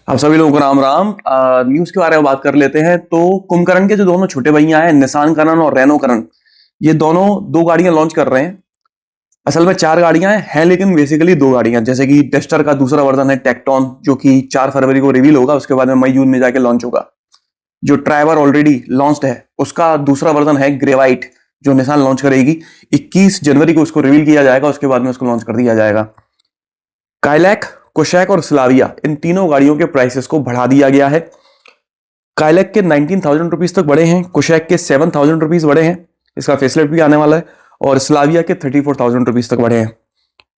आप सभी लोगों को राम राम। न्यूज के बारे में बात कर लेते हैं। तो कुंभकर्ण के जो दोनों छोटे भैया हैं, निसान करण और रेनो करण, ये दोनों दो गाड़ियां लॉन्च कर रहे हैं। असल में चार गाड़ियां हैं, लेकिन बेसिकली दो गाड़ियां। जैसे कि डस्टर का दूसरा वर्जन है टेक्टॉन, जो कि 4 फरवरी को रिवील होगा, उसके बाद में मई जून में जाके लॉन्च होगा। जो ट्राइवर ऑलरेडी लॉन्च्ड है, उसका दूसरा वर्जन है ग्रेवाइट, जो निसान लॉन्च करेगी। 21 जनवरी को उसको रिवील किया जाएगा, उसके बाद में उसको लॉन्च कर दिया जाएगा। काइलैक, कोशैक और स्लाविया, इन तीनों गाड़ियों के प्राइसेस को बढ़ा दिया गया है। काइलैक के 19,000 रुपीज तक बढ़े हैं, कोशैक के 7,000 रुपीज बढ़े हैं, इसका फेसलिफ्ट भी आने वाला है, और स्लाविया के 34,000 रुपीज तक बढ़े हैं।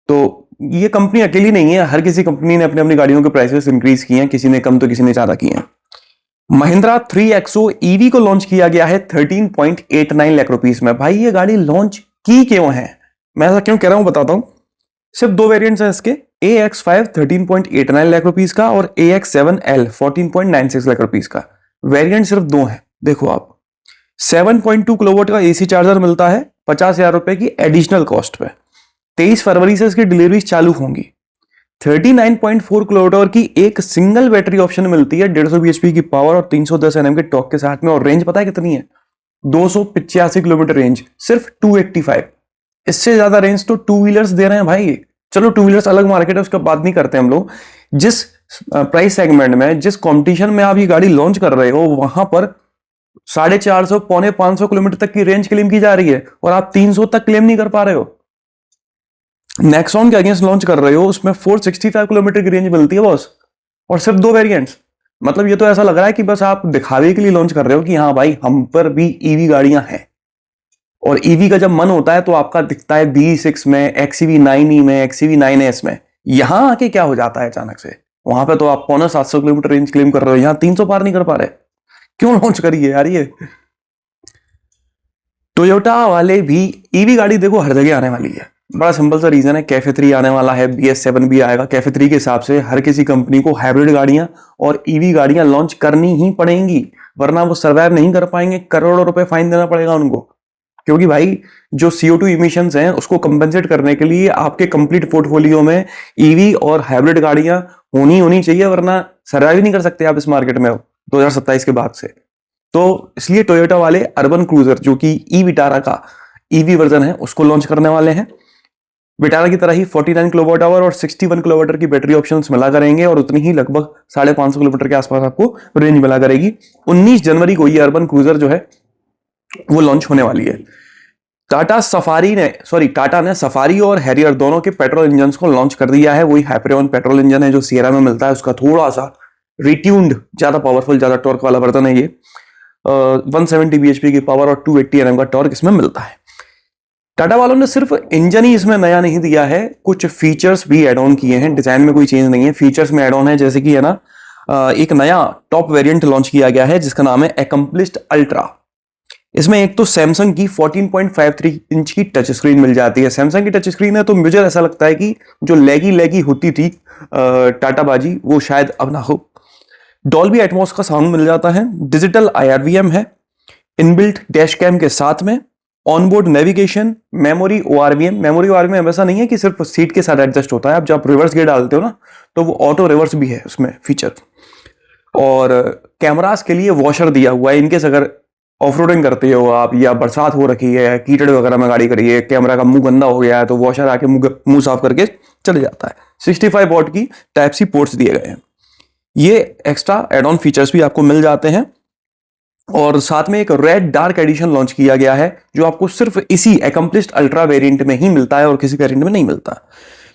तो ये कंपनी अकेली नहीं है, हर किसी कंपनी ने अपनी अपनी गाड़ियों के प्राइसेस इंक्रीज किए हैं, किसी ने कम तो किसी ने ज्यादा किए हैं। महिंद्रा 3XO ईवी को लॉन्च किया गया है 13.89 लाख रुपीस में। भाई ये गाड़ी लॉन्च की क्यों है, मैं ऐसा क्यों कह रहा हूं बताता हूं। सिर्फ दो वेरिएंट्स हैं इसके, AX5 13.89 लाख रुपीस का और AX7L 14.96 लाख रुपीस का। वेरिएंट सिर्फ दो हैं। देखो आप, 7.2 किलोवाट का AC चार्जर मिलता है 50,000 रुपए की एडिशनल कॉस्ट पे। 23 फरवरी से इसकी डिलीवरी चालू होंगी। 39.4 किलोवाट की एक सिंगल बैटरी ऑप्शन मिलती है, 150 bhp की पावर और 310 Nm के टॉर्क के साथ में। और रेंज पता है कितनी है? 285 किलोमीटर रेंज, सिर्फ 285। इससे ज्यादा रेंज तो टू व्हीलर्स दे रहे हैं भाई। चलो टू व्हीलर्स अलग मार्केट है, उसका बात नहीं करते हम लोग। जिस प्राइस सेगमेंट में, जिस कंपटीशन में आप ये गाड़ी लॉन्च कर रहे हो, वहां पर 450 पौने 500 किलोमीटर तक की रेंज क्लेम की जा रही है, और आप 300 तक क्लेम नहीं कर पा रहे हो। नेक्सॉन के अगेंस्ट लॉन्च कर रहे हो, उसमें 465 किलोमीटर की रेंज मिलती है बॉस, और सिर्फ दो वेरिएंट्स। मतलब ये तो ऐसा लग रहा है कि बस आप दिखावे के लिए लॉन्च कर रहे हो कि हाँ भाई हम पर भी ईवी गाड़ियां हैं। और ईवी का जब मन होता है तो आपका दिखता है B6 में, XEV9E में, XEV9S में। यहां आके क्या हो जाता है अचानक से? वहां पे तो आप पौने 700 किलोमीटर रेंज क्लेम कर रहे हो, यहां 300 पार नहीं कर पा रहे। क्यों लॉन्च करिए यार ये। टोयोटा वाले भी ईवी गाड़ी देखो हर जगह आने वाली है। बड़ा सिंपल सा रीजन है, कैफे 3 आने वाला है, BS7 भी आएगा। कैफे 3 के हिसाब से हर किसी कंपनी को हाइब्रिड गाड़ियां और ईवी गाड़ियां लॉन्च करनी ही पड़ेंगी, वरना वो सर्वाइव नहीं कर पाएंगे। करोड़ों रुपए फाइन देना पड़ेगा उनको। क्योंकि भाई जो CO2 इमिशंस हैं उसको कंपेंसेट करने के लिए आपके कंप्लीट पोर्टफोलियो में ईवी और हाइब्रिड गाड़ियां होनी चाहिए, वरना सर्वाइव नहीं कर सकते आप इस मार्केट में 2027 के बाद से। तो इसलिए टोयोटा वाले अर्बन क्रूजर, जो कि ई विटारा का ईवी वर्जन है, उसको लॉन्च करने वाले हैं। विटारा की तरह ही 49 किलोवाट आवर और 61 किलोवाट की बैटरी ऑप्शंस मिला करेंगे, और उतनी ही लगभग 550 किलोमीटर के आसपास आपको रेंज मिला करेगी। 19 जनवरी को ये अर्बन क्रूजर जो है वो लॉन्च होने वाली है। टाटा ने सफारी और हैरियर दोनों के पेट्रोल इंजन को लॉन्च कर दिया है। वही हाइपरियन पेट्रोल इंजन है जो सियरा में मिलता है, उसका थोड़ा सा रिट्यून्ड, ज्यादा पावरफुल, ज्यादा टॉर्क वाला वर्जन है ये। 170 bhp की पावर और 280 Nm का टॉर्क इसमें मिलता है। टाटा वालों ने सिर्फ इंजन ही इसमें नया नहीं दिया है, कुछ फीचर्स भी एड ऑन किए हैं। डिजाइन में कोई चेंज नहीं है, फीचर्स में एड ऑन है। जैसे कि है ना, एक नया टॉप वेरिएंट लॉन्च किया गया है जिसका नाम है एकम्प्लिस्ड अल्ट्रा। इसमें एक तो सैमसंग की 14.53 इंच की टच स्क्रीन मिल जाती है। सैमसंग की टच स्क्रीन है तो मुझे ऐसा लगता है कि जो लैगी होती थी टाटा बाजी, वो शायद अब ना हो। डॉल्बी एटमॉस का साउंड मिल जाता है। डिजिटल IRVM है इनबिल्ट डैश कैम के साथ में। ऑनबोर्ड नेविगेशन, मेमोरी ORVM ऐसा नहीं है कि सिर्फ सीट के साथ एडजस्ट होता है। आप जब रिवर्स गियर डालते हो ना, तो वो ऑटो रिवर्स भी है उसमें फीचर। और कैमरास के लिए वॉशर दिया हुआ है, इनकेस अगर ऑफ रोडिंग करते हो आप, या बरसात हो रखी है, कीचड़ वगैरह में गाड़ी करी है, कैमरा का मुंह गंदा हो गया है, तो वॉशर आके मुंह साफ करके चले जाता है। 65 वॉट की Type-C पोर्ट्स दिए गए हैं। ये एक्स्ट्रा एड ऑन फीचर्स भी आपको मिल जाते हैं। और साथ में एक रेड डार्क एडिशन लॉन्च किया गया है, जो आपको सिर्फ इसी एकम्प्लिस्ड अल्ट्रा वेरिएंट में ही मिलता है और किसी वेरिएंट में नहीं मिलता।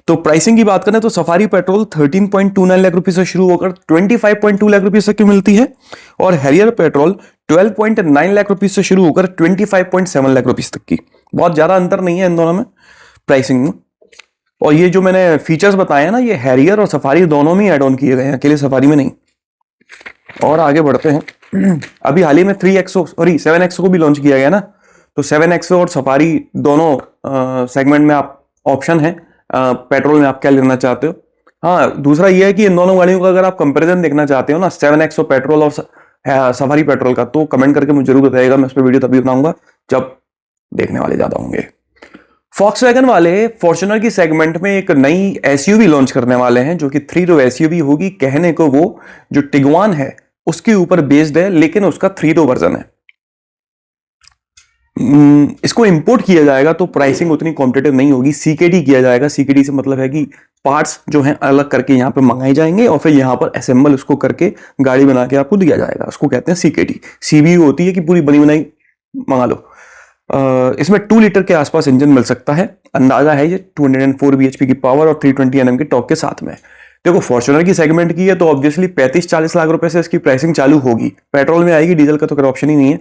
तो प्राइसिंग की बात करें तो सफारी पेट्रोल 13.29 लाख रुपए से शुरू होकर 25.2 लाख रुपए तक की मिलती है, और हैरियर पेट्रोल 12.9 लाख रुपए से शुरू होकर 25.7 लाख रुपए तक की। बहुत ज्यादा अंतर नहीं है इन दोनों में प्राइसिंग में। और ये जो मैंने फीचर्स बताए हैं ना, ये हैरियर और सफारी दोनों में एड ऑन किए गए हैं, अकेले सफारी में नहीं। और आगे बढ़ते हैं। अभी हाल ही में 7XO को भी लॉन्च किया गया ना, तो 7XO और सफारी दोनों सेगमेंट में आप ऑप्शन है पेट्रोल में आप क्या लेना चाहते हो। हाँ, दूसरा ये है कि इन दोनों गाड़ियों का अगर आप कंपैरिजन देखना चाहते हो ना, 7XO पेट्रोल और सफारी पेट्रोल का, तो कमेंट करके मुझे जरूर बताइएगा। मैं उस पर वीडियो तभी बनाऊंगा जब देखने वाले ज्यादा होंगे। Volkswagen वाले फॉर्च्यूनर की सेगमेंट में एक नई एसयूवी लॉन्च करने वाले हैं जो कि 3 डोर एसयूवी होगी। कहने को वो जो टिगवान है उसके ऊपर बेस्ड है, लेकिन उसका 3 डोर वर्जन है। इसको इंपोर्ट किया जाएगा तो प्राइसिंग उतनी कॉम्पिटेटिव नहीं होगी। सीकेडी किया जाएगा। सीकेडी से मतलब है कि पार्ट्स जो हैं अलग करके यहाँ पे मंगाए जाएंगे और फिर यहाँ पर असेंबल उसको करके गाड़ी बना के आपको दिया जाएगा। उसको कहते हैं सीकेडी। सीबीयू होती है कि पूरी बनी बनाई मंगा लो। इसमें 2 लीटर के आसपास इंजन मिल सकता है। अंदाजा है ये 204 bhp की पावर और 320 Nm के टॉर्क के साथ में। देखो फॉर्च्यूनर की सेगमेंट की है तो ऑब्वियसली 35-40 लाख रुपए से इसकी प्राइसिंग चालू होगी। पेट्रोल में आएगी, डीजल का तो कोई ऑप्शन ही नहीं है।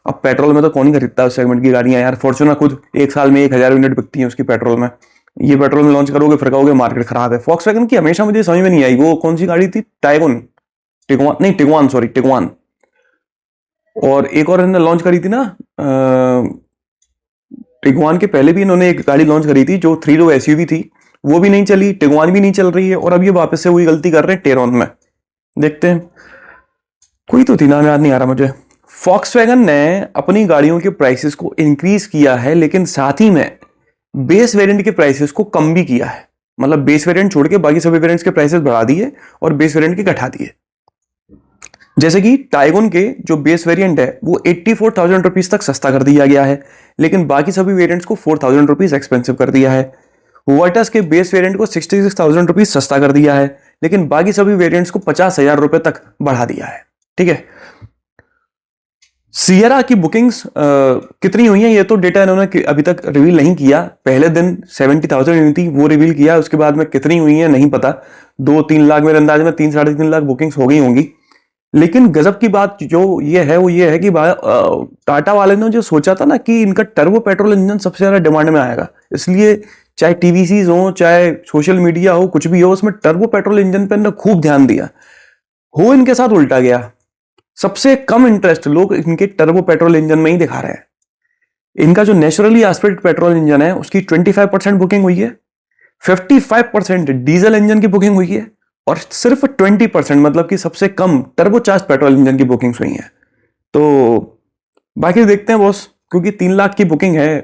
अब पेट्रोल में तो कौन ही खरीदता है उस सेगमेंट की गाड़ियां यार। फॉर्च्यूनर खुद एक साल में 1000 यूनिट बिकती है उसकी पेट्रोल में। ये पेट्रोल में लॉन्च करोगे फिर कहोगे मार्केट खराब है। Volkswagen की हमेशा मुझे समझ में नहीं आई, वो कौन सी गाड़ी थी, टिगवान। और एक और इन्होंने लॉन्च करी थी ना, टिगवान के पहले भी इन्होंने एक गाड़ी लॉन्च करी थी जो 3 डोर एसयूवी थी, वो भी नहीं चली। टिगवान भी नहीं चल रही है और अब ये वापस से वही गलती कर रहे हैं टेरॉन में। देखते हैं, कोई तो थी, नाम याद नहीं आ रहा मुझे। Volkswagen ने अपनी गाड़ियों के प्राइसेस को इंक्रीज किया है, लेकिन साथ ही में बेस वेरिएंट के प्राइसेस को कम भी किया है। मतलब बेस वेरिएंट छोड़ के बाकी सभी वेरिएंट्स के प्राइसेस बढ़ा दिए और बेस वेरिएंट के घटा दिए। जैसे कि टाइगोन के जो बेस वेरिएंट है वो 84,000 रुपीज तक सस्ता कर दिया गया है, लेकिन बाकी सभी वेरिएंट्स को 4,000 रुपीज एक्सपेंसिव कर दिया है। वर्टस के बेस वेरिएंट को 66,000 रुपीज सस्ता कर दिया है, लेकिन बाकी सभी वेरिएंट्स को 50,000 रुपए तक बढ़ा दिया है। ठीक है। सियरा की बुकिंग्स कितनी हुई हैं ये तो डेटा इन्होंने अभी तक रिवील नहीं किया। पहले दिन 70,000 हुई थी, वो रिवील किया। उसके बाद में कितनी हुई है नहीं पता। 2-3 लाख मेरे अंदाज में 3-3.5 लाख बुकिंग्स हो गई होंगी। लेकिन गजब की बात जो ये है वो ये है कि टाटा वाले ने जो सोचा था ना कि इनका टर्बो पेट्रोल इंजन सबसे ज्यादा डिमांड में आएगा, इसलिए चाहे टीवीसीज हो चाहे सोशल मीडिया हो कुछ भी हो, उसमें टर्बो पेट्रोल इंजन पर खूब ध्यान दिया। हो इनके साथ उल्टा गया। सबसे कम इंटरेस्ट लोग इनके टर्बो पेट्रोल इंजन में ही दिखा रहे हैं। इनका जो नेचुरली एस्पिरेटेड पेट्रोल इंजन है उसकी 25% बुकिंग हुई है, 55% डीजल इंजन की बुकिंग हुई है और सिर्फ 20% मतलब कि सबसे कम टर्बोचार्ज पेट्रोल इंजन की बुकिंग्स हुई हैं। तो बाकी देखते हैं बॉस, क्योंकि 3 लाख की बुकिंग है,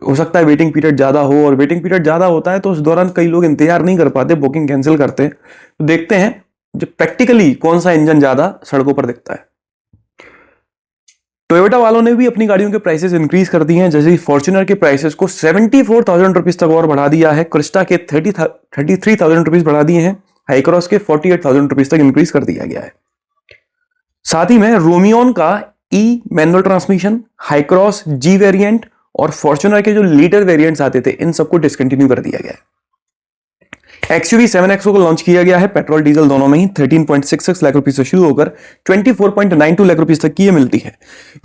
हो सकता है वेटिंग पीरियड ज्यादा हो, और वेटिंग पीरियड ज्यादा होता है तो उस दौरान कई लोग इंतजार नहीं कर पाते, बुकिंग कैंसिल करते हैं। तो देखते हैं जो प्रैक्टिकली कौन सा इंजन ज्यादा सड़कों पर दिखता है। टोयोटा वालों ने भी अपनी गाड़ियों के प्राइसेस इंक्रीज कर दिए हैं। जैसे फॉर्च्यूनर के प्राइसेस को 74,000 रुपीज तक और बढ़ा दिया है। क्रिस्टा के 33,000 रुपीज बढ़ा दिए हैं। हाईक्रॉस के 48,000 रुपीज तक इंक्रीज कर दिया गया है। साथ ही में रोमियोन का E manual transmission, Hycross G variant और फॉर्च्यूनर के जो लीडर वेरिएंट्स आते थे इन सबको डिसकंटिन्यू कर दिया गया है। XUV 7XO को लॉन्च किया गया है पेट्रोल डीजल दोनों में ही। 13.66 लाख रुपीस से शुरू होकर 24.92 लाख रुपीस तक की ये मिलती है।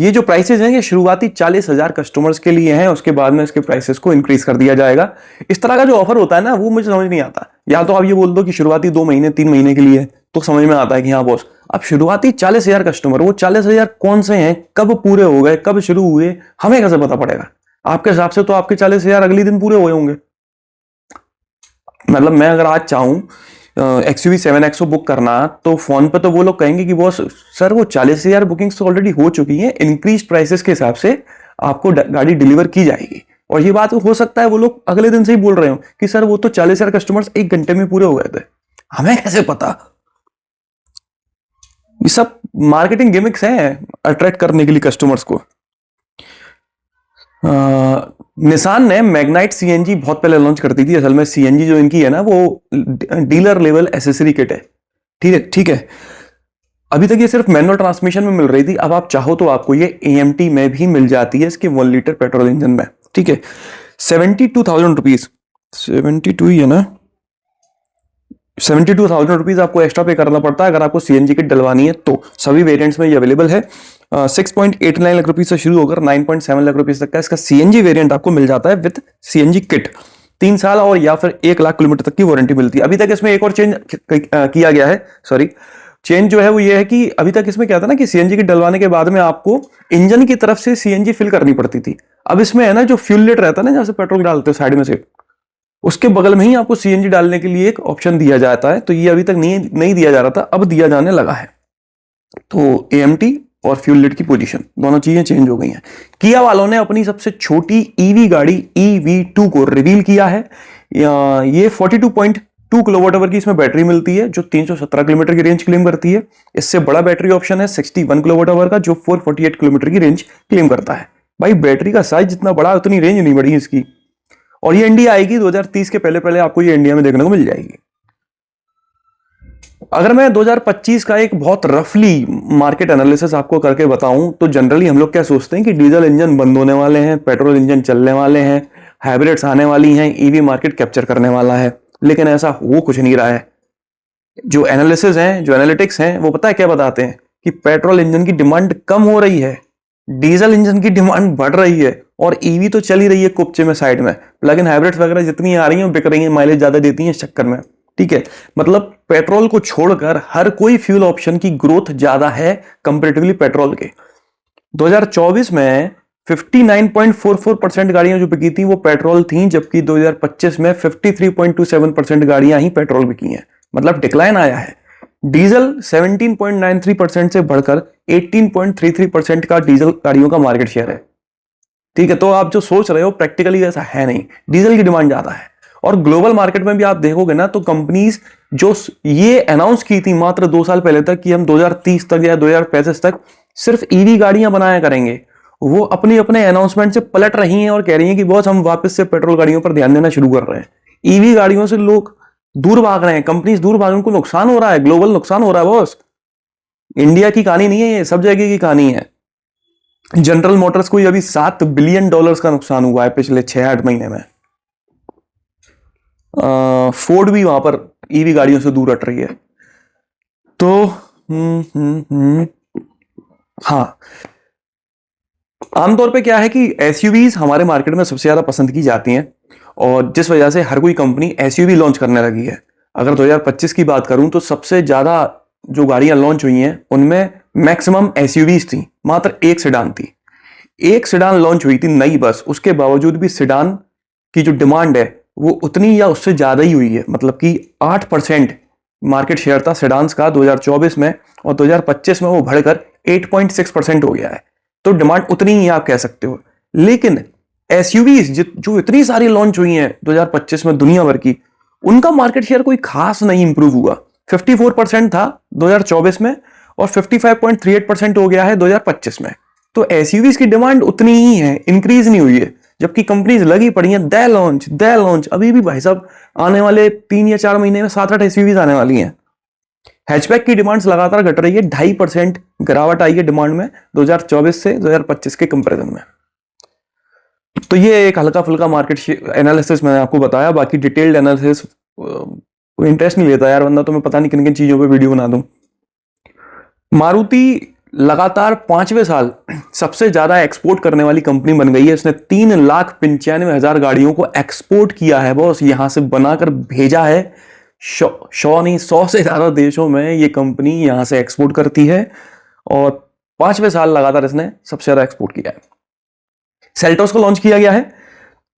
ये जो प्राइसेस हैं ये शुरुआती 40,000 कस्टमर्स के लिए हैं, उसके बाद में इसके प्राइसेस को इंक्रीज कर दिया जाएगा। इस तरह का जो ऑफर होता है ना वो मुझे समझ नहीं आता। या तो आप ये बोल दो कि शुरुआती 2 महीने 3 महीने के लिए, तो समझ में आता है कि हाँ बॉस। अब शुरुआती 40,000 कस्टमर, वो 40,000 कौन से हैं, कब पूरे हो गए, कब शुरू हुए, हमें कैसे पता पड़ेगा? आपके हिसाब से तो आपके 40,000 अगले दिन पूरे हुए होंगे। मतलब मैं अगर आज चाहूं XUV 7XO बुक करना तो फोन पे तो वो लोग कहेंगे कि बॉस सर वो 40,000 बुकिंग्स तो ऑलरेडी हो चुकी हैं, इंक्रीज प्राइसेस के हिसाब से आपको गाड़ी डिलीवर की जाएगी। और ये बात हो सकता है वो लोग अगले दिन से ही बोल रहे हो कि सर वो तो 40,000 कस्टमर्स 1 घंटे में पूरे हो गए थे, हमें कैसे पता? ये सब मार्केटिंग गिमिक्स हैं अट्रैक्ट करने के लिए कस्टमर्स को। निसान ने मैग्नाइट सीएनजी बहुत पहले लॉन्च करती थी। असल में सीएनजी जो इनकी है ना वो डीलर लेवल एसेसरी किट है। ठीक है। अभी तक ये सिर्फ मैनुअल ट्रांसमिशन में मिल रही थी, अब आप चाहो तो आपको ये AMT में भी मिल जाती है इसके 1 लीटर पेट्रोल इंजन में। ठीक है। 72,000 रुपीज, 72 ही है ना, 72,000 रुपीज आपको एक्स्ट्रा पे करना पड़ता है अगर आपको सीएनजी किट डलवानी है तो। सभी वेरिएंट्स में ये अवेलेबल है। 6.89 लाख रुपीज से शुरू होकर 9.7 लाख रुपीज तक का इसका सीएनजी वेरिएंट आपको मिल जाता है विद सीएनजी किट। 3 साल और या फिर 1 लाख किलोमीटर तक की वारंटी मिलती है। अभी तक इसमें एक और चेंज किया गया है, चेंज जो है वो ये है कि अभी तक इसमें क्या था ना कि सीएनजी किट डलवाने के बाद में आपको इंजन की तरफ से सीएनजी फिल करनी पड़ती थी। अब इसमें है ना जो फ्यूल लेट रहता है ना, जहां से पेट्रोल डालते हो साइड में से, उसके बगल में ही आपको सीएनजी डालने के लिए एक ऑप्शन दिया जाता है। तो ये अभी तक नहीं दिया जा रहा था, अब दिया जाने लगा है। तो AMT और फ्यूल लिड की पोजीशन, दोनों चीजें चेंज हो गई हैं। किया वालों ने अपनी सबसे छोटी ईवी गाड़ी EV2 को रिवील किया है। ये 42.2 किलोवाट आवर की इसमें बैटरी मिलती है जो 317 किलोमीटर की रेंज क्लेम करती है। इससे बड़ा बैटरी ऑप्शन है 61 किलोवाट आवर का जो 448 किलोमीटर की रेंज क्लेम करता है। भाई बैटरी का साइज जितना बड़ा उतनी रेंज नहीं बढ़ी इसकी। और ये इंडिया आएगी 2030 के पहले पहले, आपको ये इंडिया में देखने को मिल जाएगी। अगर मैं 2025 का एक बहुत रफली मार्केट एनालिसिस आपको करके बताऊं तो जनरली हम लोग क्या सोचते हैं कि डीजल इंजन बंद होने वाले हैं, पेट्रोल इंजन चलने वाले हैं, हाइब्रिड्स आने वाली हैं, ईवी मार्केट कैप्चर करने वाला है। लेकिन ऐसा हो कुछ नहीं रहा है। जो एनालिसिस हैं, जो एनालिटिक्स हैं, वो पता है क्या बताते हैं कि पेट्रोल इंजन की डिमांड कम हो रही है, डीजल इंजन की डिमांड बढ़ रही है, और ईवी तो चल ही रही है कुपचे में साइड में। प्लग इन हाइब्रिड्स वगैरह जितनी आ रही हैं बिक रही हैं, माइलेज ज्यादा देती हैं इस चक्कर में। ठीक है, मतलब पेट्रोल को छोड़कर हर कोई फ्यूल ऑप्शन की ग्रोथ ज्यादा है कंपैरेटिवली पेट्रोल के। 2024 में 59.44% गाड़ियां जो बिकी थी वो पेट्रोल थी, जबकि 2025 में 53.27% गाड़ियां ही पेट्रोल बिकी हैं। मतलब डिक्लाइन आया है। डीजल 17.93% से बढ़कर 18.33% का डीजल गाड़ियों का मार्केट शेयर है। ठीक है, तो आप जो सोच रहे हो प्रैक्टिकली ऐसा है नहीं, डीजल की डिमांड ज्यादा है। और ग्लोबल मार्केट में भी आप देखोगे ना तो कंपनीज जो ये अनाउंस की थी मात्र 2 साल पहले तक कि हम 2030 तक या 2035 तक सिर्फ ईवी गाड़ियां बनाया करेंगे, वो अपने अपने अनाउंसमेंट से पलट रही हैं और कह रही हैं कि बॉस हम वापस से पेट्रोल गाड़ियों पर ध्यान देना शुरू कर रहे हैं। ईवी गाड़ियों से लोग दूर भाग रहे हैं, कंपनीज दूर भाग रही हैं, उनको नुकसान हो रहा है, ग्लोबल नुकसान हो रहा है बॉस। इंडिया की कहानी नहीं है ये, सब जगह की कहानी है। जनरल मोटर्स को अभी $7 बिलियन का नुकसान हुआ है पिछले 6-8 महीने में। फोर्ड भी वहां पर ईवी गाड़ियों से दूर हट रही है। तो हाँ, आमतौर पे क्या है कि एसयूवीज हमारे मार्केट में सबसे ज्यादा पसंद की जाती हैं और जिस वजह से हर कोई कंपनी एसयूवी लॉन्च करने लगी है। अगर 2025 की बात करूं तो सबसे ज्यादा जो गाड़ियां लॉन्च हुई हैं उनमें मैक्सिमम एसयूवीज थी, मात्र एक सेडान थी। एक सेडान लॉन्च हुई थी नई बस, उसके बावजूद भी सेडान की जो डिमांड है वो उतनी या उससे ज्यादा ही हुई है। मतलब कि 8% मार्केट शेयर था सेडान्स का 2024 में, और 2025 में वो बढ़कर 8.6% हो गया है। तो डिमांड उतनी ही आप कह सकते हो। लेकिन एसयूवीज जो इतनी सारी लॉन्च हुई हैं 2025 में दुनिया भर की, उनका मार्केट शेयर कोई खास नहीं इंप्रूव हुआ। 54% था 2024 में और 55.38% हो गया है 2025 में। तो एसयूवीज की डिमांड उतनी ही है, इंक्रीज नहीं हुई है, जबकि कंपनीज लगी पड़ी हैं दे लॉन्च। अभी भी भाई साहब आने वाले 3 या 4 महीने में 7-8 एसयूवीज आने वाली हैं। हैचबैक की डिमांड्स लगातार घट रही है, 2.5% गिरावट आई है डिमांड में 2024 से 2025 के कंपैरिजन में। तो ये एक हल्का फुल्का मार्केट एनालिसिस मैंने आपको बताया। बाकी डिटेल्ड एनालिसिस कोई इंटरेस्ट नहीं लेता यार, वरना तो मैं पता नहीं किन किन चीजों पे वीडियो बना दूं। मारुति लगातार 5वें साल सबसे ज्यादा एक्सपोर्ट करने वाली कंपनी बन गई है। इसने 3,95,000 गाड़ियों को एक्सपोर्ट किया है बॉस, यहां से बनाकर भेजा है। 100 से ज्यादा देशों में ये कंपनी यहां से एक्सपोर्ट करती है और 5वें साल लगातार इसने सबसे ज्यादा एक्सपोर्ट किया है। सेल्टोस को लॉन्च किया गया है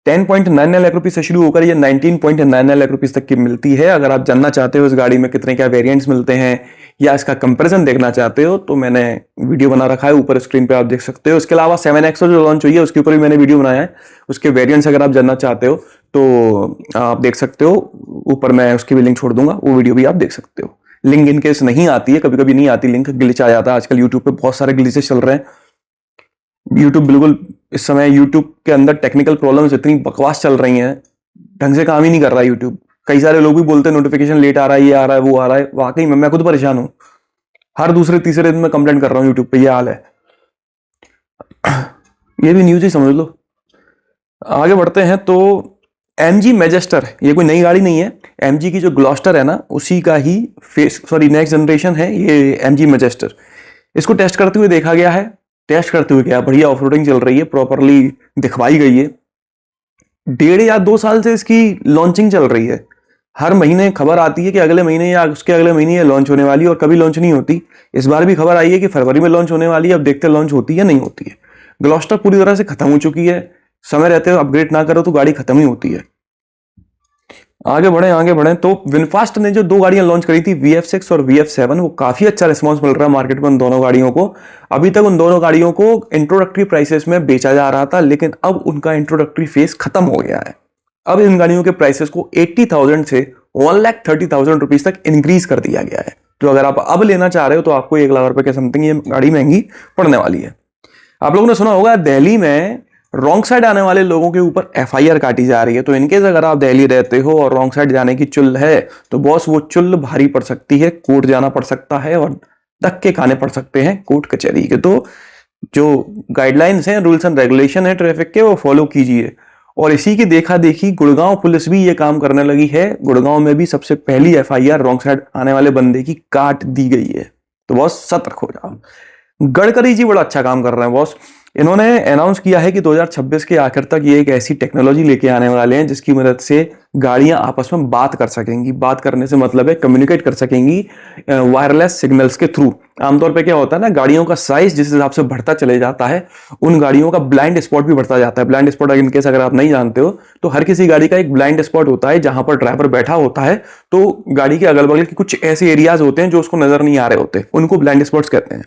10.99 लाख रुपए से शुरू होकर ये 19.99 लाख रुपए तक की मिलती है। अगर आप जानना चाहते हो इस गाड़ी में कितने क्या वेरिएंट्स मिलते हैं या इसका कंपैरिजन देखना चाहते हो तो मैंने वीडियो बना रखा है, ऊपर स्क्रीन पे आप देख सकते हो। इसके अलावा 7XO जो लॉन्च हुई है उसके ऊपर भी मैंने वीडियो बनाया है, उसके वेरिएंट्स अगर आप जानना चाहते हो तो आप देख सकते हो, ऊपर मैं उसकी भी लिंक छोड़ दूंगा, वो वीडियो भी आप देख सकते हो। लिंक इनकेस नहीं आती है, कभी कभी नहीं आती लिंक, ग्लिच आ जाता है। आजकल यूट्यूब पे बहुत सारे ग्लिचेस चल रहे हैं। यूट्यूब बिल्कुल इस समय यूट्यूब के अंदर टेक्निकल प्रॉब्लम्स इतनी बकवास चल रही हैं, ढंग से काम ही नहीं कर रहा है यूट्यूब। कई सारे लोग भी बोलते हैं नोटिफिकेशन लेट आ रहा है, ये आ रहा है, वो आ रहा है। वाकई में मैं खुद परेशान हूं, हर दूसरे तीसरे दिन में कंप्लेंट कर रहा हूं यूट्यूब पे, ये हाल है। ये भी न्यूज ही समझ लो। आगे बढ़ते हैं तो MG मैजेस्टर, ये कोई नई गाड़ी नहीं है। MG की जो ग्लॉस्टर है ना उसी का ही नेक्स्ट जनरेशन है ये MG मैजेस्टर। इसको टेस्ट करते हुए देखा गया है। टेस्ट करते हुए क्या, बढ़िया ऑफरोडिंग चल रही है, प्रॉपरली दिखवाई गई है। 1.5 या 2 साल से इसकी लॉन्चिंग चल रही है। हर महीने खबर आती है कि अगले महीने या उसके अगले महीने ये लॉन्च होने वाली है, और कभी लॉन्च नहीं होती। इस बार भी खबर आई है कि फरवरी में लॉन्च होने वाली है। अब देखते हैं लॉन्च होती है या नहीं होती है। ग्लॉस्टर पूरी तरह से खत्म हो चुकी है, समय रहते हुए अपग्रेड ना करो तो गाड़ी खत्म ही होती है। आगे बढ़े तो विनफास्ट ने जो दो गाड़ियां लॉन्च करी थी VF6 और VF7, वो काफी अच्छा रिस्पांस मिल रहा है मार्केट में उन दोनों गाड़ियों को। अभी तक उन दोनों गाड़ियों को इंट्रोडक्टरी प्राइसेस में बेचा जा रहा था, लेकिन अब उनका इंट्रोडक्टरी फेज खत्म हो गया है। अब इन गाड़ियों के प्राइसेस को 80,000 से 1,30,000 रुपीज तक इंक्रीज कर दिया गया है। तो अगर आप अब लेना चाह रहे हो तो आपको 1 लाख रुपए के समथिंग ये गाड़ी महंगी पड़ने वाली है। आप लोगों ने सुना होगा दिल्ली में रॉन्ग साइड आने वाले लोगों के ऊपर FIR काटी जा रही है। तो इनकेस अगर आप दिल्ली रहते हो और रॉन्ग साइड जाने की चुल है तो बॉस वो चुल भारी पड़ सकती है, कोर्ट जाना पड़ सकता है और धक्के खाने पड़ सकते हैं कोर्ट कचहरी के। तो जो गाइडलाइंस हैं, रूल्स एंड रेगुलेशन है ट्रैफिक के, वो फॉलो कीजिए। और इसी की देखा देखी गुड़गांव पुलिस भी ये काम करने लगी है। गुड़गांव में भी सबसे पहली FIR रॉन्ग साइड आने वाले बंदे की काट दी गई है। तो बॉस सतर्क हो जाओ। गडकरी जी बड़ा अच्छा काम कर रहे हैं बॉस। इन्होंने अनाउंस किया है कि 2026 के आखिर तक ये एक ऐसी टेक्नोलॉजी लेके आने वाले हैं जिसकी मदद से गाड़ियां आपस में बात कर सकेंगी। बात करने से मतलब है कम्युनिकेट कर सकेंगी वायरलेस सिग्नल्स के थ्रू। आमतौर पे क्या होता है ना, गाड़ियों का साइज जिस हिसाब से बढ़ता चले जाता है उन गाड़ियों का ब्लाइंड स्पॉट भी बढ़ता जाता है। ब्लाइंड स्पॉट इनकेस अगर आप नहीं जानते हो तो हर किसी गाड़ी का एक ब्लाइंड स्पॉट होता है जहां पर ड्राइवर बैठा होता है, तो गाड़ी के अगल बगल के कुछ ऐसे एरियाज होते हैं जो उसको नजर नहीं आ रहे होते, उनको ब्लाइंड स्पॉट्स कहते हैं।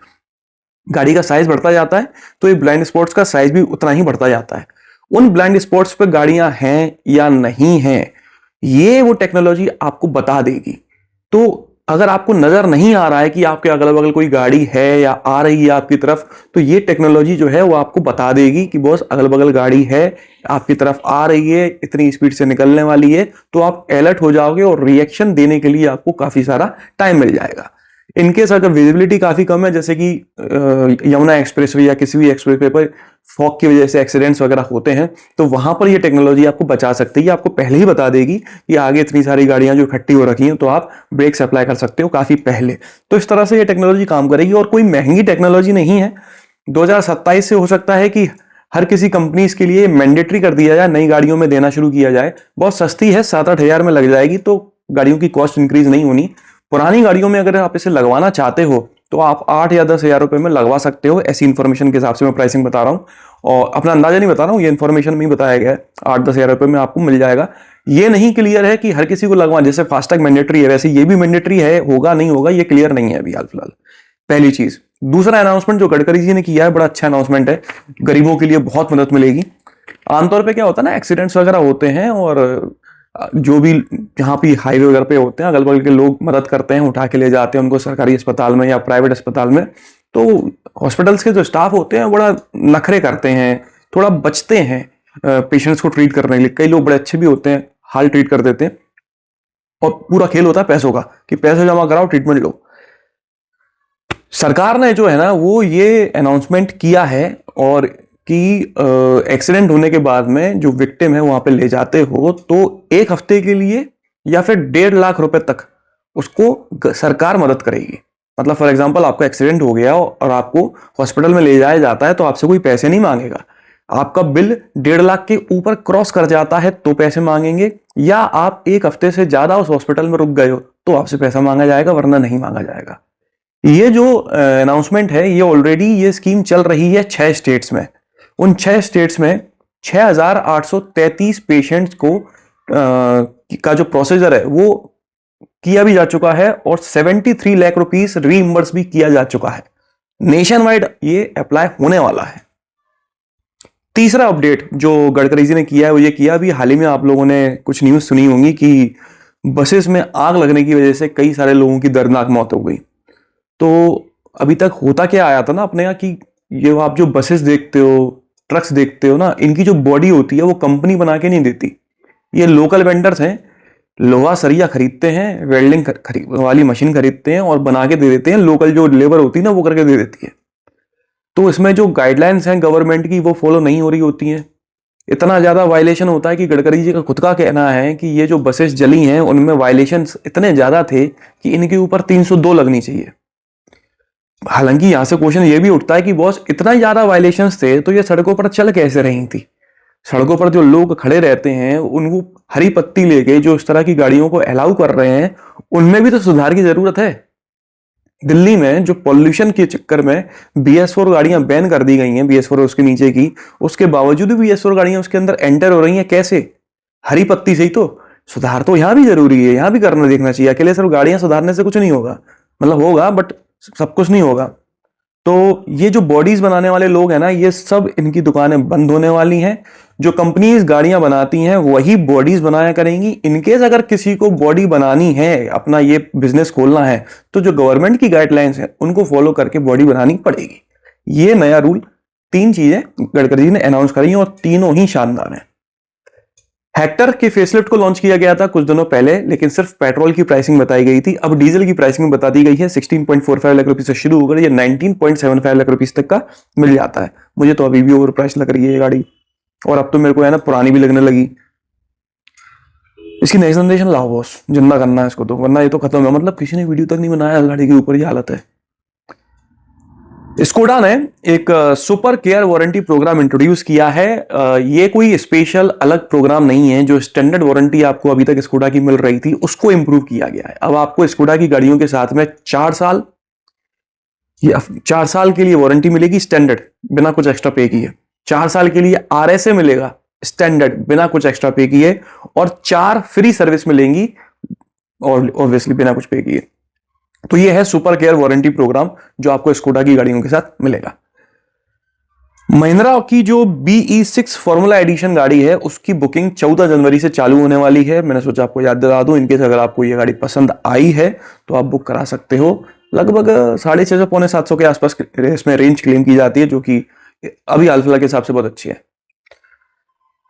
गाड़ी का साइज बढ़ता जाता है तो ये ब्लाइंड स्पॉट्स का साइज भी उतना ही बढ़ता जाता है। उन ब्लाइंड स्पॉट्स पे गाड़ियां हैं या नहीं हैं, ये वो टेक्नोलॉजी आपको बता देगी। तो अगर आपको नजर नहीं आ रहा है कि आपके अगल बगल कोई गाड़ी है या आ रही है आपकी तरफ, तो ये टेक्नोलॉजी जो है वो आपको बता देगी कि बॉस अगल बगल गाड़ी है, आपकी तरफ आ रही है, इतनी स्पीड से निकलने वाली है। तो आप अलर्ट हो जाओगे और रिएक्शन देने के लिए आपको काफी सारा टाइम मिल जाएगा। इनकेस अगर विजिबिलिटी काफी कम है, जैसे कि यमुना एक्सप्रेसवे या किसी भी एक्सप्रेसवे पर फॉग की वजह से एक्सीडेंट्स वगैरह होते हैं, तो वहां पर ये टेक्नोलॉजी आपको बचा सकती है। आपको पहले ही बता देगी कि आगे इतनी सारी गाड़ियां जो इकट्ठी हो रखी हैं, तो आप ब्रेक्स अप्लाई कर सकते हो काफी पहले। तो इस तरह से ये टेक्नोलॉजी काम करेगी और कोई महंगी टेक्नोलॉजी नहीं है। 2027 से हो सकता है कि हर किसी कंपनीज के लिए मैंडेटरी कर दिया जाए, नई गाड़ियों में देना शुरू किया जाए। बहुत सस्ती है, 7-8 हजार में लग जाएगी, तो गाड़ियों की कॉस्ट इंक्रीज नहीं होनी। पुरानी गाड़ियों में अगर आप इसे लगवाना चाहते हो तो आप 8 या 10 हजार रुपए में लगवा सकते हो। ऐसी इन्फॉर्मेशन के हिसाब से मैं प्राइसिंग बता रहा हूँ और अपना अंदाजा नहीं बता रहा हूँ, ये इन्फॉर्मेशन में ही बताया गया है। 8-10 हजार रुपए में आपको मिल जाएगा। ये नहीं क्लियर है कि हर किसी को लगवा, जैसे फास्टैग मैंडेटरी है वैसे ये भी मैंडेटरी है, होगा नहीं होगा ये क्लियर नहीं है अभी हाल फिलहाल। पहली चीज। दूसरा अनाउंसमेंट जो गडकरी जी ने किया है बड़ा अच्छा अनाउंसमेंट है, गरीबों के लिए बहुत मदद मिलेगी। आमतौर पर क्या होता है ना, एक्सीडेंट्स वगैरह होते हैं और जो भी जहाँ भी हाईवे वगैरह पे होते हैं अगल बगल के लोग मदद करते हैं, उठा के ले जाते हैं उनको सरकारी अस्पताल में या प्राइवेट अस्पताल में। तो हॉस्पिटल्स के जो स्टाफ होते हैं बड़ा नखरे करते हैं, थोड़ा बचते हैं पेशेंट्स को ट्रीट करने के लिए। कई लोग बड़े अच्छे भी होते हैं, हाल ट्रीट कर देते हैं और पूरा खेल होता है पैसों का कि पैसे जमा कराओ ट्रीटमेंट लो। सरकार ने जो है ना वो ये अनाउंसमेंट किया है और कि एक्सीडेंट होने के बाद में जो विक्टिम है वहां पे ले जाते हो तो 1 हफ्ते के लिए या फिर 1.5 लाख रुपए तक उसको सरकार मदद करेगी। मतलब फॉर एग्जांपल आपका एक्सीडेंट हो गया और आपको हॉस्पिटल में ले जाया जाता है तो आपसे कोई पैसे नहीं मांगेगा। आपका बिल 1.5 लाख के ऊपर क्रॉस कर जाता है तो पैसे मांगेंगे, या आप 1 हफ्ते से ज्यादा उस हॉस्पिटल में रुक गए हो तो आपसे पैसा मांगा जाएगा, वरना नहीं मांगा जाएगा। ये जो अनाउंसमेंट है ये ऑलरेडी ये स्कीम चल रही है 6 स्टेट्स में। उन 6 स्टेट्स में 6,833 पेशेंट्स को का जो प्रोसीजर है वो किया भी जा चुका है और 73 लाख रुपीस रीइंबर्स भी किया जा चुका है। नेशन वाइड ये अप्लाई होने वाला है। तीसरा अपडेट जो गडकरी जी ने किया है वो ये किया, अभी हाल ही में आप लोगों ने कुछ न्यूज सुनी होंगी कि बसेस में आग लगने की वजह से कई सारे लोगों की दर्दनाक मौत हो गई। तो अभी तक होता क्या आया था ना अपने यहाँ कि ये आप जो बसेस देखते हो, ट्रक्स देखते हो ना, इनकी जो बॉडी होती है वो कंपनी बना के नहीं देती। ये लोकल वेंडर्स हैं, लोहा सरिया खरीदते हैं, वेल्डिंग वाली मशीन खरीदते हैं और बना के दे देते हैं। लोकल जो लेबर होती है ना वो करके दे देती है। तो इसमें जो गाइडलाइंस हैं गवर्नमेंट की वो फॉलो नहीं हो रही होती हैं। इतना ज्यादा वायलेशन होता है कि गडकरी जी का खुद का कहना है कि ये जो बसेस जली हैं उनमें वायलेशन इतने ज्यादा थे कि इनके ऊपर 302 लगनी चाहिए। हालांकि यहां से क्वेश्चन ये भी उठता है कि बॉस इतना ज्यादा वायलेशंस थे तो ये सड़कों पर चल कैसे रही थी। सड़कों पर जो लोग खड़े रहते हैं उनको हरी पत्ती लेके जो इस तरह की गाड़ियों को अलाउ कर रहे हैं, उनमें भी तो सुधार की जरूरत है। दिल्ली में जो पॉल्यूशन के चक्कर में BS4 गाड़ियां बैन कर दी गई हैं, BS4 उसके नीचे की, उसके बावजूद भी BS4 गाड़ियां उसके अंदर एंटर हो रही हैं। कैसे? हरी पत्ती से ही तो। सुधार तो यहाँ भी जरूरी है, यहाँ भी करना देखना चाहिए। अकेले सिर्फ गाड़ियां सुधारने से कुछ नहीं होगा, मतलब होगा बट सब कुछ नहीं होगा। तो ये जो बॉडीज बनाने वाले लोग हैं ना, ये सब इनकी दुकानें बंद होने वाली हैं। जो कंपनीज गाड़ियां बनाती हैं वही बॉडीज बनाया करेंगी। इनकेस अगर किसी को बॉडी बनानी है, अपना ये बिजनेस खोलना है, तो जो गवर्नमेंट की गाइडलाइंस है उनको फॉलो करके बॉडी बनानी पड़ेगी। ये नया रूल, 3 चीजें गडकरी जी ने अनाउंस करी हैं और तीनों ही शानदार हैं। हेक्टर के फेसलिफ्ट को लॉन्च किया गया था कुछ दिनों पहले, लेकिन सिर्फ पेट्रोल की प्राइसिंग बताई गई थी। अब डीजल की प्राइसिंग बता दी गई है। 16.45 लाख रुपए से शुरू होकर ये 19.75 लाख रुपए तक का मिल जाता है। मुझे तो अभी भी ओवर प्राइस लग रही है ये गाड़ी, और अब तो मेरे को है ना पुरानी भी लगने लगी। इसकी नई जनरेशन लाओ बॉस, जिंदा करना है इसको तो, वरना ये तो खत्म है। मतलब किसी ने वीडियो तक नहीं बनाया इस गाड़ी के ऊपर, ये हालत है। स्कोडा ने एक super care warranty program introduce किया है। ये कोई स्पेशल अलग प्रोग्राम नहीं है। जो स्टैंडर्ड वारंटी आपको अभी तक स्कोडा की मिल रही थी उसको इंप्रूव किया गया है। अब आपको स्कोडा की गाड़ियों के साथ में 4 साल या 4 साल के लिए वारंटी मिलेगी स्टैंडर्ड, बिना कुछ एक्स्ट्रा पे किए। 4 साल के लिए आरएसए मिलेगा स्टैंडर्ड, बिना कुछ एक्स्ट्रा पे किए, और 4 फ्री सर्विस मिलेंगी और ऑब्वियसली बिना कुछ पे किए। तो ये है सुपर केयर वारंटी प्रोग्राम जो आपको स्कोडा की गाड़ियों के साथ मिलेगा। महिंद्रा की जो BE6 फॉर्मूला एडिशन गाड़ी है उसकी बुकिंग 14 जनवरी से चालू होने वाली है। मैंने सोचा आपको याद दिला दूं, इनकेस अगर आपको ये गाड़ी पसंद आई है तो आप बुक करा सकते हो। लगभग 650 पौने 700 के आसपास इसमें रेंज क्लेम की जाती है, जो कि अभी हाल फिलहाल के हिसाब से बहुत अच्छी है।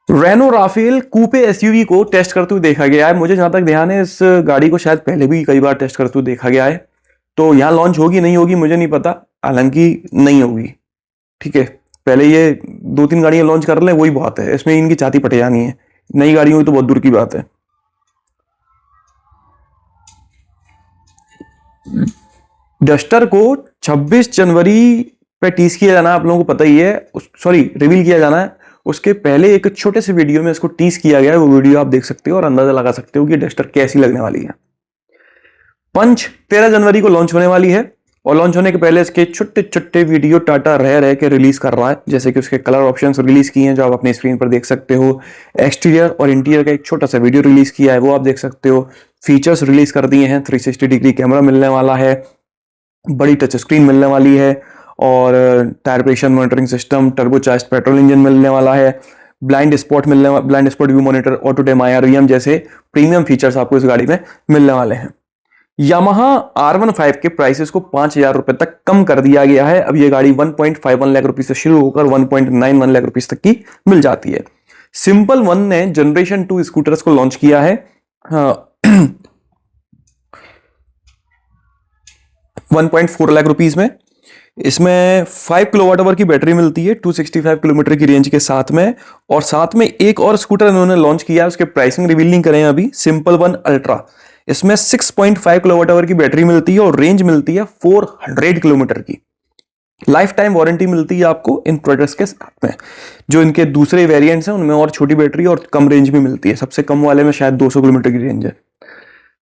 रेनो राफेल कूपे एसयूवी को टेस्ट करते हुए देखा गया है। मुझे जहां तक ध्यान है इस गाड़ी को शायद पहले भी कई बार टेस्ट करते हुए देखा गया है। तो यहां लॉन्च होगी नहीं होगी मुझे नहीं पता, हालांकि नहीं होगी, ठीक है। पहले ये 2-3 गाड़ियां लॉन्च कर ले वही बहुत है, इसमें इनकी छाती पटे जानी है। नई गाड़ियों की तो बहुत दूर की बात है। डस्टर को 26 जनवरी पे टीज किया जाना, आप लोगों को पता ही है, सॉरी रिवील किया जाना है। उसके पहले एक छोटे से वीडियो में इसको टीज किया गया है, वो वीडियो आप देख सकते हो और अंदाजा लगा सकते हो कि डस्टर कैसी लगने वाली है। पंच 13 जनवरी को लॉन्च होने वाली है, और लॉन्च होने के पहले इसके छोटे छोटे वीडियो टाटा रह के रिलीज कर रहा है। जैसे कि उसके कलर ऑप्शंस रिलीज किए हैं जो आप अपनी स्क्रीन पर देख सकते हो। एक्सटीरियर और इंटीरियर का एक छोटा सा वीडियो रिलीज किया है, वो आप देख सकते हो। फीचर्स रिलीज कर दिए हैं, 360 डिग्री कैमरा मिलने वाला है, बड़ी टच स्क्रीन मिलने वाली है, और tyre pressure monitoring system, turbocharged petrol engine मिलने वाला है, blind spot view monitor, auto time IRVM जैसे प्रीमियम फीचर्स आपको इस गाड़ी में मिलने वाले हैं। यामाहा R15 के प्राइसेस को 5,000 रुपए तक कम कर दिया गया है। अब ये गाड़ी 1.51 लाख रुपए से शुरू होकर 1.91 लाख रुपए तक की मिल जाती है। सिंपल वन ने जनरेशन 2 स्कूटर्स को लॉन्च किया है 1.4 लाख रुपीस में। इसमें 5 किलोवाट आवर की बैटरी मिलती है 265 किलोमीटर की रेंज के साथ में, और साथ में एक और स्कूटर इन्होंने लॉन्च किया है, उसके प्राइसिंग रिवील नहीं करें अभी, सिंपल वन अल्ट्रा। इसमें 6.5 किलोवाट आवर की बैटरी मिलती है और रेंज मिलती है 400 किलोमीटर की। लाइफ टाइम वारंटी मिलती है आपको इन प्रोडक्ट्स के साथ में। जो इनके दूसरे वेरिएंट्स हैं उनमें और छोटी बैटरी और कम रेंज भी मिलती है। सबसे कम वाले में शायद 200 किलोमीटर की रेंज है।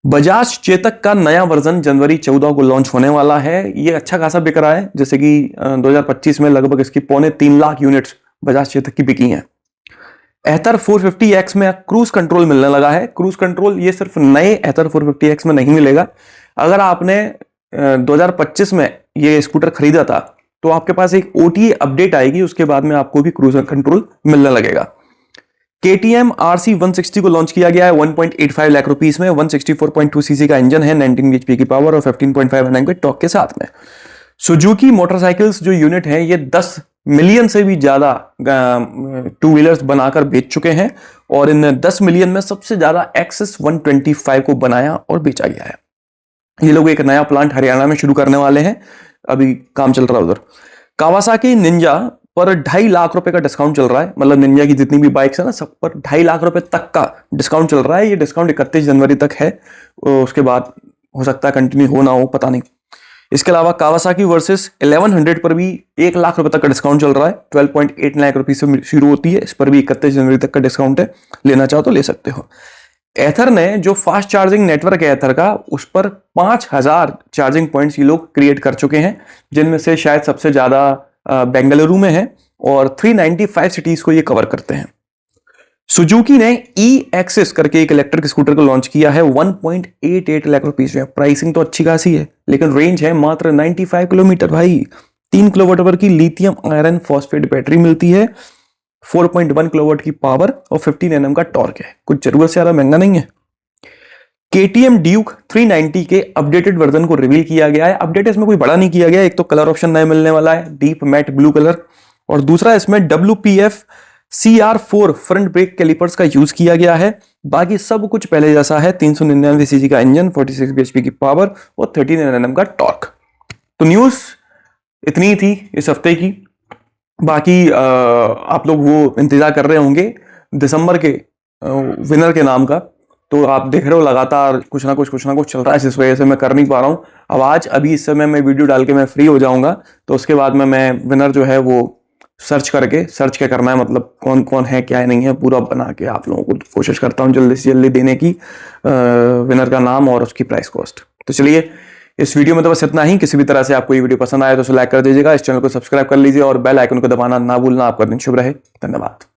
बजाज चेतक का नया वर्जन जनवरी 14 को लॉन्च होने वाला है। ये अच्छा खासा बिक रहा है, जैसे कि 2025 में लगभग इसकी 3.25 लाख यूनिट्स बजाज चेतक की बिकी हैं। एथर 450X में क्रूज कंट्रोल मिलने लगा है। क्रूज कंट्रोल ये सिर्फ नए एथर 450X में नहीं मिलेगा। अगर आपने 2025 में ये स्कूटर खरीदा था तो आपके पास एक OTA अपडेट आएगी, उसके बाद में आपको भी क्रूज कंट्रोल मिलने लगेगा। KTM RC 160 को लॉन्च किया गया है 1.85 लाख रुपीस में। 164.2 सीसी का इंजन है, 19 bhp की पावर और 15.5 Nm के टॉर्क के साथ में। सुजुकी मोटरसाइकिल्स जो यूनिट है ये 10 मिलियन से भी ज्यादा 2 व्हीलर्स बनाकर बेच चुके हैं, और इन 10 मिलियन में सबसे ज्यादा एक्सेस 125 को बनाया और बेचा गया है। ये लोग एक नया प्लांट हरियाणा में शुरू करने वाले हैं, अभी काम चल रहा है उधर। कावासाकी निंजा पर 2.5 लाख रुपए का डिस्काउंट चल रहा है। मतलब निंजा की जितनी भी बाइक्स है ना, सब पर 2.5 लाख रुपए तक का डिस्काउंट चल रहा है। ये डिस्काउंट 31 जनवरी तक है, उसके बाद हो सकता है कंटिन्यू हो ना हो, पता नहीं। इसके अलावा कावासाकी वर्सेस 1100 पर भी 1 लाख रुपए तक का डिस्काउंट चल रहा है। 12.8 लाख रुपए से शुरू होती है, इस पर भी 31 जनवरी तक का डिस्काउंट है। लेना चाहो तो ले सकते हो। एथर ने जो फास्ट चार्जिंग नेटवर्क है एथर का, उस पर 5000 चार्जिंग पॉइंट्स ये लोग क्रिएट कर चुके हैं, जिनमें से शायद सबसे ज्यादा बेंगलुरु में है, और 395 सिटीज को ये कवर करते हैं। सुजुकी ने ई एक्सिस करके एक इलेक्ट्रिक स्कूटर को लॉन्च किया है 1.88 लाख रुपीस में। प्राइसिंग तो अच्छी खासी है, लेकिन रेंज है मात्र 95 किलोमीटर भाई। 3 किलोवाट आवर की लिथियम आयरन फॉस्फेट बैटरी मिलती है, 4.1 किलोवाट की पावर और 15 Nm का टॉर्क है। कुछ जरूरत से ज्यादा महंगा नहीं है। KTM ड्यूक 390 के अपडेटेड वर्जन को रिवील किया गया है। अपडेट इसमें कोई बड़ा नहीं किया गया, एक तो कलर ऑप्शन नया मिलने वाला है, डीप मैट ब्लू कलर, और दूसरा इसमें WPF CR4 front brake calipers का यूज किया गया है। बाकी सब कुछ पहले जैसा है, 399 सीसी का इंजन, 46 bhp की पावर और 13 Nm का टॉर्क। तो न्यूज इतनी थी इस हफ्ते की। बाकी आप लोग वो इंतजार कर रहे होंगे दिसंबर के विनर के नाम का, तो आप देख रहे हो लगातार कुछ ना कुछ चल रहा है, इस वजह से मैं कर नहीं पा रहा हूँ। अब आज अभी इस समय मैं वीडियो डाल के मैं फ्री हो जाऊंगा, तो उसके बाद में मैं विनर जो है वो सर्च क्या करना है, मतलब कौन कौन है क्या नहीं है, पूरा बना के आप लोगों को कोशिश करता हूँ जल्दी से जल्दी देने की विनर का नाम और उसकी प्राइस कॉस्ट। तो चलिए इस वीडियो में तो बस इतना ही। किसी भी तरह से आपको ये वीडियो पसंद आए तो उसे लाइक कर दीजिएगा, इस चैनल को सब्सक्राइब कर लीजिए और बेल आइकन को दबाना ना भूलना। आपका दिन शुभ रहे। धन्यवाद।